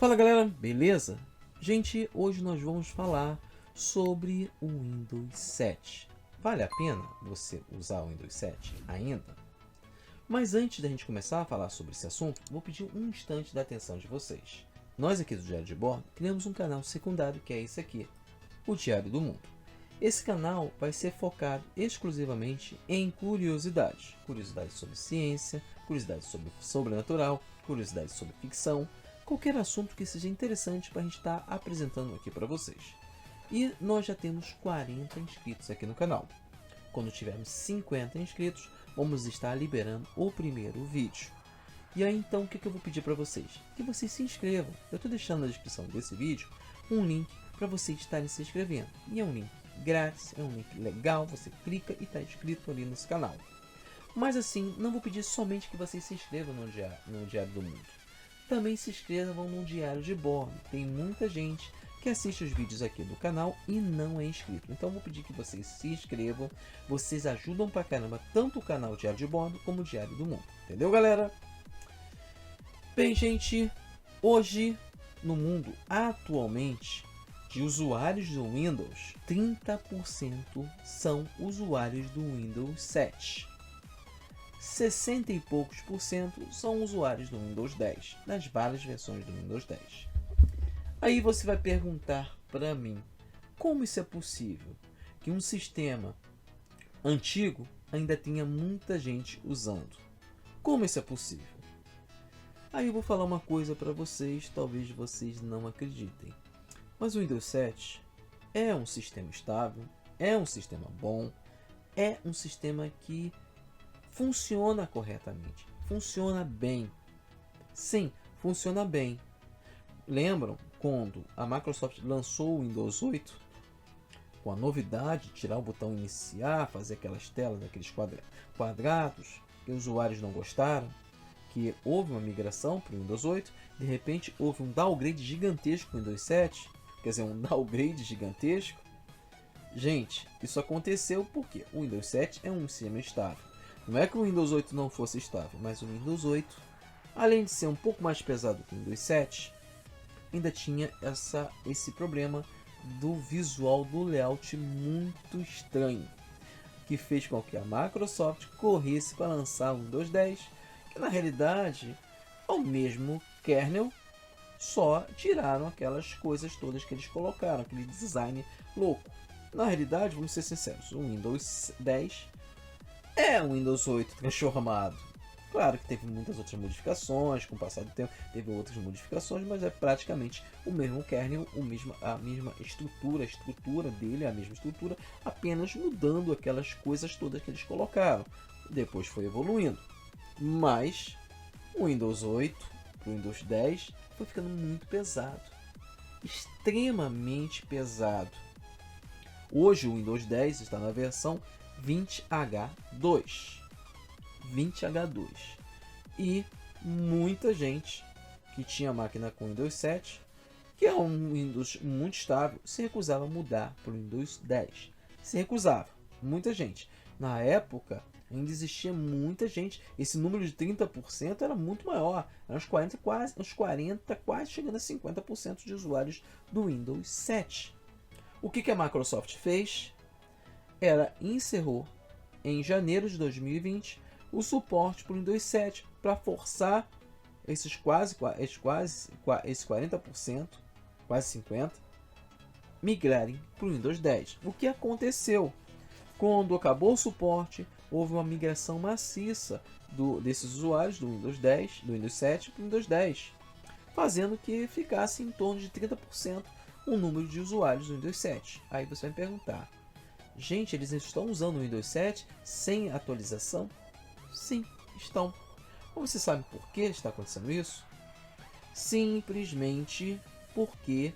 Fala galera, beleza? Gente, hoje nós vamos falar sobre o Windows 7. Vale a pena você usar o Windows 7 ainda? Mas antes da gente começar a falar sobre esse assunto, vou pedir um instante da atenção de vocês. Nós aqui do Diário de Bordo criamos um canal secundário que é esse aqui, o Diário do Mundo. Esse canal vai ser focado exclusivamente em curiosidades. Curiosidades sobre ciência, curiosidades sobre sobrenatural, curiosidades sobre ficção, qualquer assunto que seja interessante para a gente estar apresentando aqui para vocês. E nós já temos 40 inscritos aqui no canal. Quando tivermos 50 inscritos, vamos estar liberando o primeiro vídeo. E aí então o que eu vou pedir para vocês? Que vocês se inscrevam. Eu estou deixando na descrição desse vídeo um link para vocês estarem se inscrevendo. E é um link grátis, é um link legal, você clica e está inscrito ali nesse canal. Mas assim, não vou pedir somente que vocês se inscrevam no Diário do Mundo. Também se inscrevam no Diário de Bordo. Tem muita gente que assiste os vídeos aqui do canal e não é inscrito. Então vou pedir que vocês se inscrevam. Vocês ajudam pra caramba tanto o canal Diário de Bordo como o Diário do Mundo. Entendeu, galera? Bem, gente, hoje no mundo atualmente de usuários do Windows, 30% são usuários do Windows 7. 60 e poucos por cento são usuários do Windows 10, das várias versões do Windows 10. Aí você vai perguntar para mim, como isso é possível? Que um sistema antigo ainda tenha muita gente usando. Como isso é possível? Aí eu vou falar uma coisa para vocês, talvez vocês não acreditem. Mas o Windows 7 é um sistema estável, é um sistema bom, é um sistema que funciona corretamente, funciona bem. Sim, funciona bem. Lembram quando a Microsoft lançou o Windows 8? Com a novidade de tirar o botão iniciar, fazer aquelas telas, aqueles quadrados, que os usuários não gostaram, que houve uma migração para o Windows 8, de repente houve um downgrade gigantesco no Windows 7, quer dizer, um downgrade gigantesco. Gente, isso aconteceu porque o Windows 7 é um sistema estável. Não é que o Windows 8 não fosse estável, mas o Windows 8, além de ser um pouco mais pesado que o Windows 7, ainda tinha esse problema do visual do layout muito estranho, que fez com que a Microsoft corresse para lançar o Windows 10, que na realidade é o mesmo kernel, só tiraram aquelas coisas todas que eles colocaram, aquele design louco. Na realidade, vamos ser sinceros, o Windows 10 é um Windows 8 transformado. Claro que teve muitas outras modificações, com o passar do tempo teve outras modificações, mas é praticamente o mesmo kernel, a mesma estrutura, a estrutura dele é a mesma estrutura, apenas mudando aquelas coisas todas que eles colocaram. Depois foi evoluindo. Mas o Windows 8 para o Windows 10 foi ficando muito pesado. Extremamente pesado. Hoje o Windows 10 está na versão 20H2. 20H2. E muita gente que tinha máquina com Windows 7, que é um Windows muito estável, se recusava a mudar para o Windows 10. Se recusava. Muita gente. Na época, ainda existia muita gente. Esse número de 30% era muito maior. Eram uns 40, quase chegando a 50% de usuários do Windows 7. O que a Microsoft fez? Ela encerrou em janeiro de 2020 o suporte para o Windows 7 para forçar esses 40%, quase 50%, migrarem para o Windows 10. O que aconteceu? Quando acabou o suporte, houve uma migração maciça desses usuários do Windows 10, do Windows 7 para o Windows 10, fazendo que ficasse em torno de 30% o número de usuários do Windows 7. Aí você vai me perguntar, gente, eles estão usando o Windows 7 sem atualização? Sim, estão. Mas você sabe por que está acontecendo isso? Simplesmente porque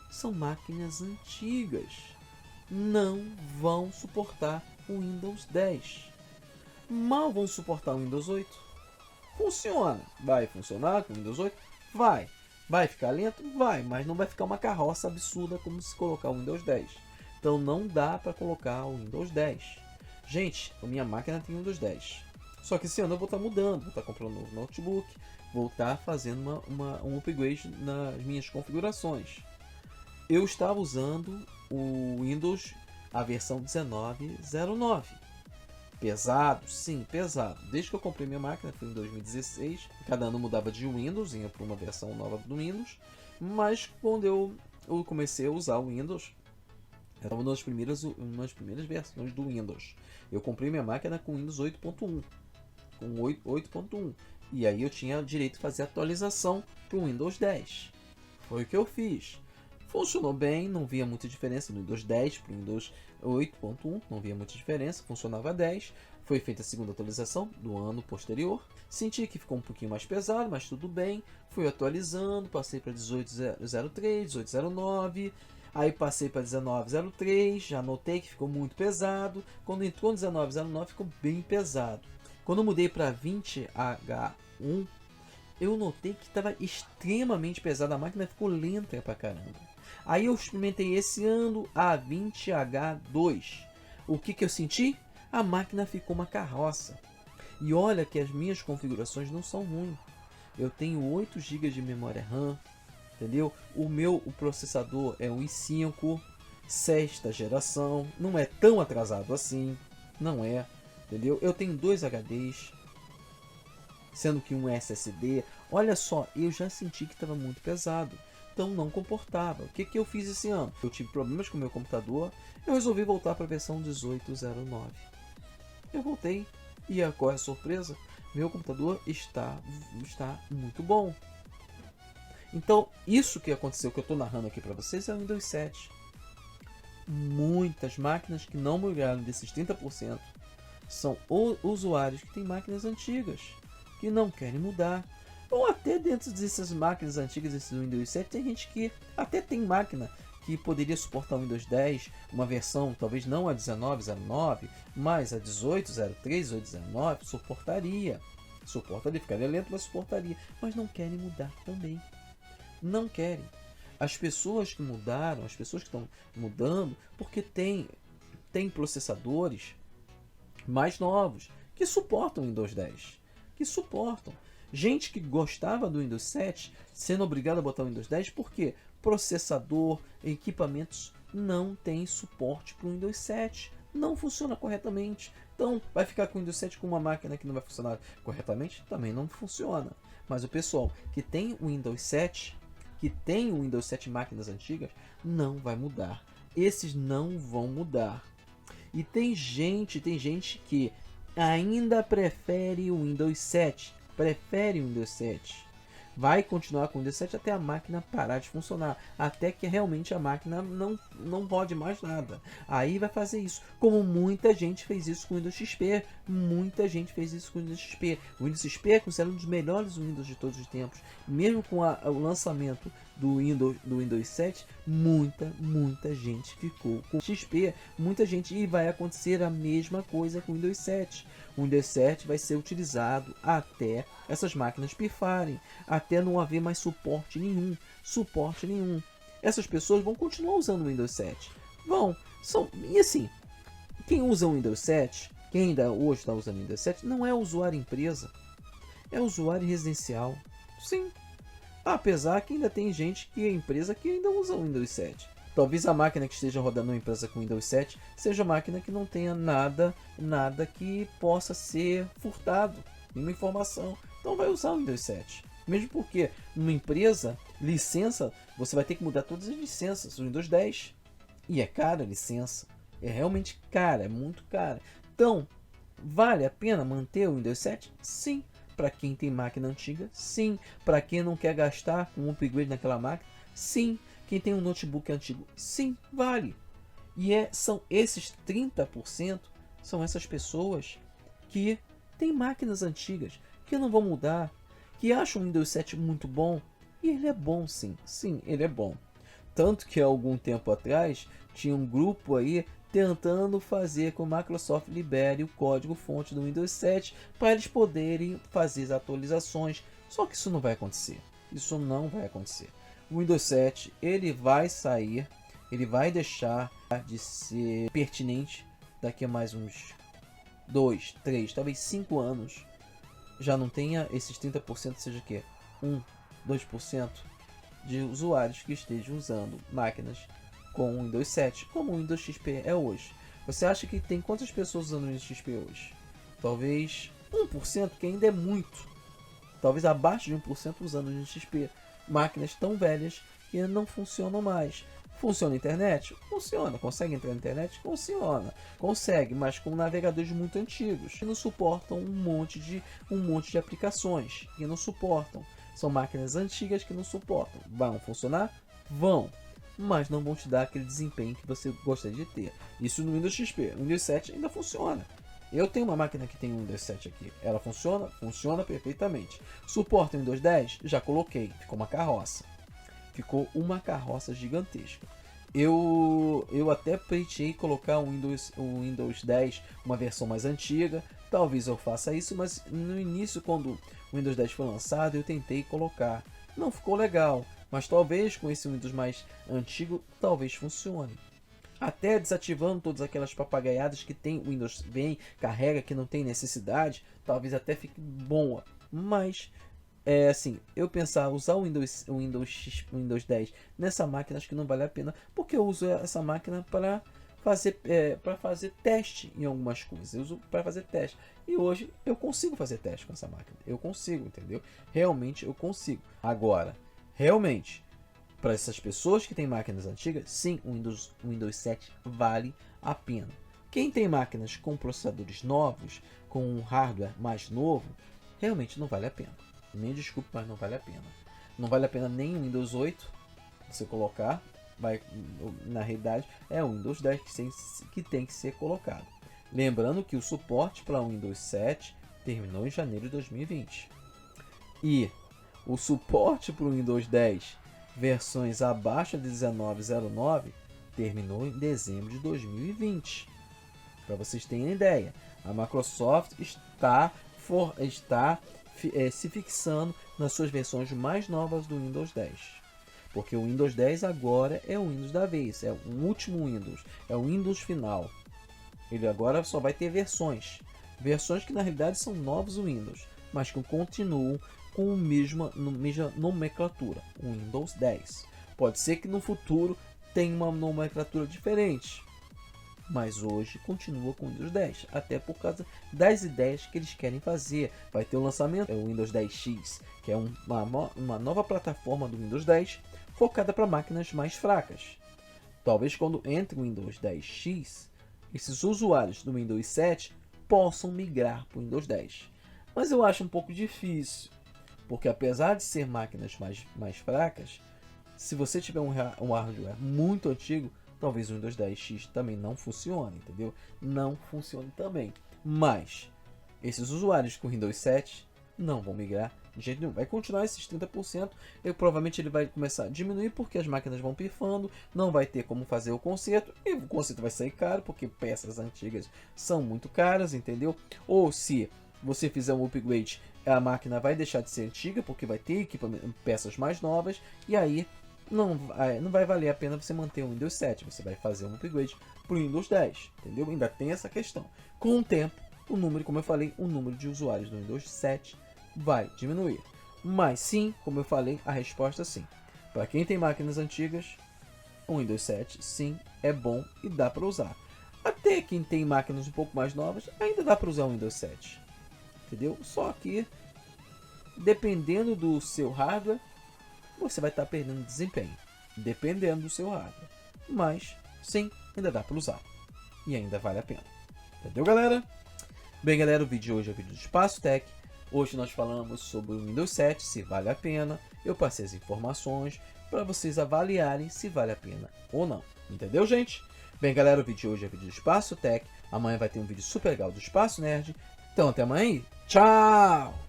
são máquinas antigas. Não vão suportar o Windows 10. Mal vão suportar o Windows 8. Funciona. Vai funcionar com o Windows 8? Vai. Vai ficar lento? Vai, mas não vai ficar uma carroça absurda como se colocar o Windows 10. Então não dá para colocar o Windows 10. Gente, a minha máquina tem Windows 10. Só que esse ano eu vou estar mudando, vou estar comprando um novo notebook, vou estar fazendo um upgrade nas minhas configurações. Eu estava usando o Windows, a versão 19.09. Pesado? Sim, pesado. Desde que eu comprei minha máquina, foi em 2016. Cada ano mudava de Windows, ia para uma versão nova do Windows. Mas quando eu comecei a usar o Windows, era uma das primeiras versões do Windows. Eu comprei minha máquina com Windows 8.1. Com 8.1. E aí eu tinha direito de fazer atualização para o Windows 10. Foi o que eu fiz. Funcionou bem, não via muita diferença do Windows 10 para o Windows 8.1, não via muita diferença, funcionava 10. Foi feita a segunda atualização do ano posterior. Senti que ficou um pouquinho mais pesado, mas tudo bem. Fui atualizando, passei para 18.03, 18.09, aí passei para 19.03, já notei que ficou muito pesado. Quando entrou no 19.09 ficou bem pesado. Quando eu mudei para 20H1, eu notei que estava extremamente pesado, a máquina ficou lenta pra caramba. Aí eu experimentei esse ano a 20H2. O que eu senti? A máquina ficou uma carroça. E olha que as minhas configurações não são ruins. Eu tenho 8 GB de memória RAM, entendeu? O processador é um i5, sexta geração, não é tão atrasado assim, não é, entendeu? Eu tenho 2 HDs, sendo que um SSD. Olha só, eu já senti que estava muito pesado, então não comportava. O que eu fiz esse ano? Eu tive problemas com o meu computador, eu resolvi voltar para a versão 18.09. Eu voltei e qual é a surpresa? Meu computador está muito bom. Então, isso que aconteceu, que eu estou narrando aqui para vocês, é o Windows 7. Muitas máquinas que não migraram desses 30% são usuários que têm máquinas antigas, que não querem mudar. Ou até dentro dessas máquinas antigas, esse Windows 7, tem gente que até tem máquina que poderia suportar o Windows 10, uma versão, talvez não a 19.09, mas a 18.03, 18.19, suportaria. Suportaria, ficaria lento, mas suportaria. Mas não querem mudar também. Não querem. As pessoas que mudaram, as pessoas que estão mudando, porque tem processadores mais novos que suportam o Windows 10. Que suportam. Gente que gostava do Windows 7 sendo obrigado a botar o Windows 10 porque processador, equipamentos não tem suporte para o Windows 7. Não funciona corretamente. Então vai ficar com o Windows 7 com uma máquina que não vai funcionar corretamente? Também não funciona. Mas o pessoal que tem o Windows 7, que tem o Windows 7 máquinas antigas, não vai mudar. Esses não vão mudar. E tem gente que ainda prefere o Windows 7. Prefere o Windows 7. Vai continuar com o Windows 7 até a máquina parar de funcionar. Até que realmente a máquina não rode mais nada. Aí vai fazer isso. Como muita gente fez isso com o Windows XP. Muita gente fez isso com o Windows XP. O Windows XP é considerado um dos melhores Windows de todos os tempos. Mesmo com o lançamento do Windows 7, muita gente ficou com o XP. Muita gente. E vai acontecer a mesma coisa com o Windows 7. O Windows 7 vai ser utilizado até essas máquinas pifarem, até não haver mais suporte nenhum. Essas pessoas vão continuar usando o Windows 7. E assim, quem usa o Windows 7, quem ainda hoje está usando o Windows 7, não é usuário empresa, é usuário residencial. Sim, apesar que ainda tem gente que é empresa que ainda usa o Windows 7. Talvez a máquina que esteja rodando uma empresa com Windows 7 seja uma máquina que não tenha nada que possa ser furtado, nenhuma informação. Então vai usar o Windows 7. Mesmo porque numa empresa, licença, você vai ter que mudar todas as licenças do Windows 10. E é cara a licença. É realmente cara, é muito cara. Então, vale a pena manter o Windows 7? Sim. Para quem tem máquina antiga? Sim. Para quem não quer gastar com um upgrade naquela máquina? Sim. Quem tem um notebook antigo? Sim, vale. E são esses 30%, são essas pessoas que têm máquinas antigas, que não vão mudar, que acham o Windows 7 muito bom. E ele é bom, sim. Sim, ele é bom. Tanto que há algum tempo atrás, tinha um grupo aí tentando fazer com que a Microsoft libere o código-fonte do Windows 7 para eles poderem fazer as atualizações. Só que isso não vai acontecer. Isso não vai acontecer. O Windows 7 ele vai sair, ele vai deixar de ser pertinente daqui a mais uns 2, 3, talvez 5 anos, já não tenha esses 30%, seja que 1, 2% de usuários que estejam usando máquinas com o Windows 7, como o Windows XP é hoje. Você acha que tem quantas pessoas usando o Windows XP hoje? Talvez 1%, que ainda é muito. Talvez abaixo de 1% usando o Windows XP. Máquinas tão velhas que não funcionam mais. Funciona a internet? Funciona. Consegue entrar na internet? Funciona. Consegue, mas com navegadores muito antigos, que não suportam um monte de aplicações, que não suportam. São máquinas antigas que não suportam. Vão funcionar? Vão. Mas não vão te dar aquele desempenho que você gostaria de ter. Isso no Windows XP. O Windows 7 ainda funciona. Eu tenho uma máquina que tem o Windows 7 aqui. Ela funciona? Funciona perfeitamente. Suporta o Windows 10? Já coloquei. Ficou uma carroça. Ficou uma carroça gigantesca. Eu até pleiteei colocar o Windows 10, uma versão mais antiga. Talvez eu faça isso, mas no início, quando o Windows 10 foi lançado, eu tentei colocar. Não ficou legal, mas talvez com esse Windows mais antigo, talvez funcione. Até desativando todas aquelas papagaiadas que tem o Windows vem, carrega, que não tem necessidade, talvez até fique boa. Mas assim, eu pensar usar o Windows 10 nessa máquina, acho que não vale a pena, porque eu uso essa máquina para fazer teste em algumas coisas. Eu uso para fazer teste. E hoje eu consigo fazer teste com essa máquina. Eu consigo, entendeu? Realmente eu consigo. Agora, realmente, para essas pessoas que têm máquinas antigas, sim, o Windows 7 vale a pena. Quem tem máquinas com processadores novos, com um hardware mais novo, realmente não vale a pena. Me desculpe, mas não vale a pena. Não vale a pena nem o Windows 8 você colocar. Na realidade, é o Windows 10 que tem que ser colocado. Lembrando que o suporte para o Windows 7 terminou em janeiro de 2020. E o suporte para o Windows 10 versões abaixo de 19.09 terminou em dezembro de 2020. Para vocês terem ideia, a Microsoft está se fixando nas suas versões mais novas do Windows 10. Porque o Windows 10 agora é o Windows da vez, é o último Windows, é o Windows final. Ele agora só vai ter versões que na realidade são novos Windows, mas que continuam com a mesma nomenclatura, o Windows 10. Pode ser que no futuro tenha uma nomenclatura diferente, mas hoje continua com o Windows 10, até por causa das ideias que eles querem fazer. Vai ter o lançamento, o Windows 10X, que é uma nova plataforma do Windows 10, focada para máquinas mais fracas. Talvez quando entre o Windows 10X, esses usuários do Windows 7 possam migrar para o Windows 10. Mas eu acho um pouco difícil, porque apesar de ser máquinas mais fracas, se você tiver um hardware muito antigo, talvez o Windows 10X também não funcione, entendeu? Não funcione também. Mas esses usuários com Windows 7 não vão migrar de jeito nenhum. Vai continuar esses 30%. Provavelmente ele vai começar a diminuir porque as máquinas vão pifando. Não vai ter como fazer o conserto. E o conserto vai sair caro porque peças antigas são muito caras, entendeu? Ou se você fizer um upgrade, a máquina vai deixar de ser antiga porque vai ter peças mais novas. E aí não vai valer a pena você manter o Windows 7. Você vai fazer um upgrade para o Windows 10, entendeu? Ainda tem essa questão. Com o tempo, o número, como eu falei, o número de usuários do Windows 7 vai diminuir. Mas sim, como eu falei, a resposta é sim. Para quem tem máquinas antigas, o Windows 7 sim é bom e dá para usar. Até quem tem máquinas um pouco mais novas, ainda dá para usar o Windows 7. Entendeu? Só que, dependendo do seu hardware, você vai estar perdendo desempenho, dependendo do seu hardware. Mas, sim, ainda dá para usar. E ainda vale a pena. Entendeu, galera? Bem, galera, o vídeo de hoje é o vídeo do Espaço Tech. Hoje nós falamos sobre o Windows 7, se vale a pena. Eu passei as informações para vocês avaliarem se vale a pena ou não. Entendeu, gente? Bem, galera, o vídeo de hoje é o vídeo do Espaço Tech. Amanhã vai ter um vídeo super legal do Espaço Nerd. Então, até amanhã. Tchau!